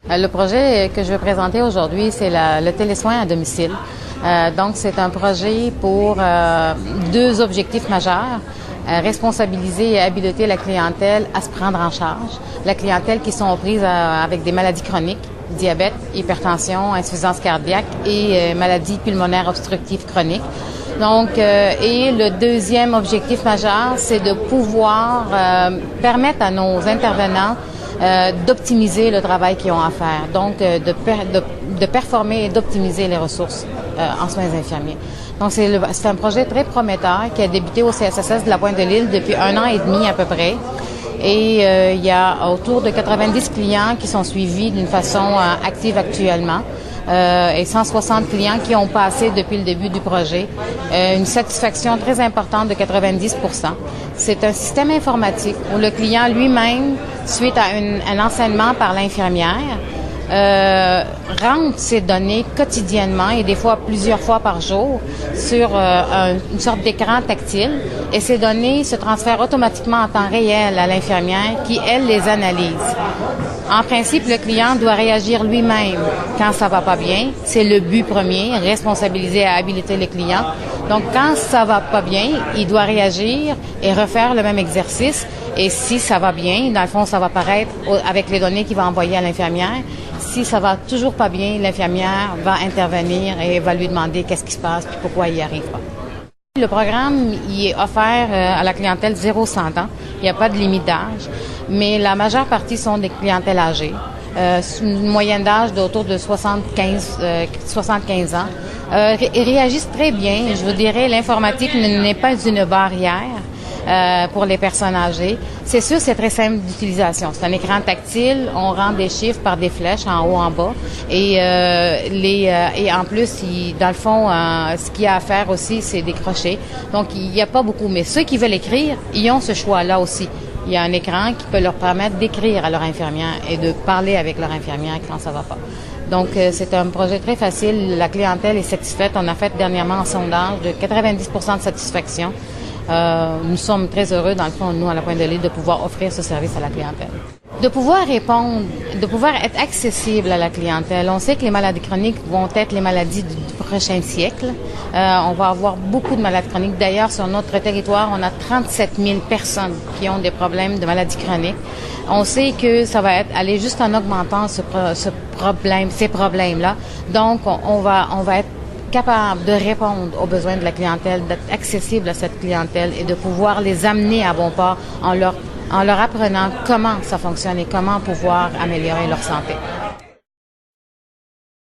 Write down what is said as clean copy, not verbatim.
Le projet que je vais présenter aujourd'hui, c'est le télésoin à domicile. Donc, c'est un projet pour deux objectifs majeurs. Responsabiliser et habiliter la clientèle à se prendre en charge. La clientèle qui sont aux prises avec des maladies chroniques, diabète, hypertension, insuffisance cardiaque et maladies pulmonaires obstructives chroniques. Donc, et le deuxième objectif majeur, c'est de pouvoir permettre à nos intervenants d'optimiser le travail qu'ils ont à faire, donc de performer et d'optimiser les ressources en soins infirmiers. Donc c'est un projet très prometteur qui a débuté au CSSS de la Pointe-de-l'Île depuis 1 an et demi à peu près. Et il y a autour de 90 clients qui sont suivis d'une façon active actuellement. Et 160 clients qui ont passé depuis le début du projet. Une satisfaction très importante de 90%. C'est un système informatique où le client lui-même, suite à un enseignement par l'infirmière, rentre ses données quotidiennement et des fois plusieurs fois par jour sur une sorte d'écran tactile et ces données se transfèrent automatiquement en temps réel à l'infirmière qui, elle, les analyse. En principe, le client doit réagir lui-même quand ça va pas bien. C'est le but premier, responsabiliser et habiliter le client. Donc, quand ça va pas bien, il doit réagir et refaire le même exercice. Et si ça va bien, dans le fond, ça va apparaître avec les données qu'il va envoyer à l'infirmière. Si ça va toujours pas bien, l'infirmière va intervenir et va lui demander qu'est-ce qui se passe et pourquoi il n'y arrive pas. Le programme il est offert à la clientèle 0-100 ans. Il n'y a pas de limite d'âge, mais la majeure partie sont des clientèles âgées. Une moyenne d'âge d'autour de 75 ans. Ils réagissent très bien. Je vous dirais, l'informatique n'est pas une barrière pour les personnes âgées. C'est sûr, c'est très simple d'utilisation. C'est un écran tactile, on rend des chiffres par des flèches en haut, en bas. Et en plus, dans le fond, ce qu'il y a à faire aussi, c'est décrocher. Donc, il n'y a pas beaucoup. Mais ceux qui veulent écrire, ils ont ce choix-là aussi. Il y a un écran qui peut leur permettre d'écrire à leur infirmière et de parler avec leur infirmière quand ça va pas. Donc, c'est un projet très facile. La clientèle est satisfaite. On a fait dernièrement un sondage de 90% de satisfaction. Nous sommes très heureux, dans le fond, nous, à la Pointe-de-l'Île, de pouvoir offrir ce service à la clientèle. De pouvoir répondre, de pouvoir être accessible à la clientèle. On sait que les maladies chroniques vont être les maladies du prochain siècle. On va avoir beaucoup de maladies chroniques. D'ailleurs, sur notre territoire, on a 37 000 personnes qui ont des problèmes de maladies chroniques. On sait que ça va aller juste en augmentant ces problèmes-là. Donc, on va être capable de répondre aux besoins de la clientèle, d'être accessible à cette clientèle et de pouvoir les amener à bon port en leur apprenant comment ça fonctionne et comment pouvoir améliorer leur santé.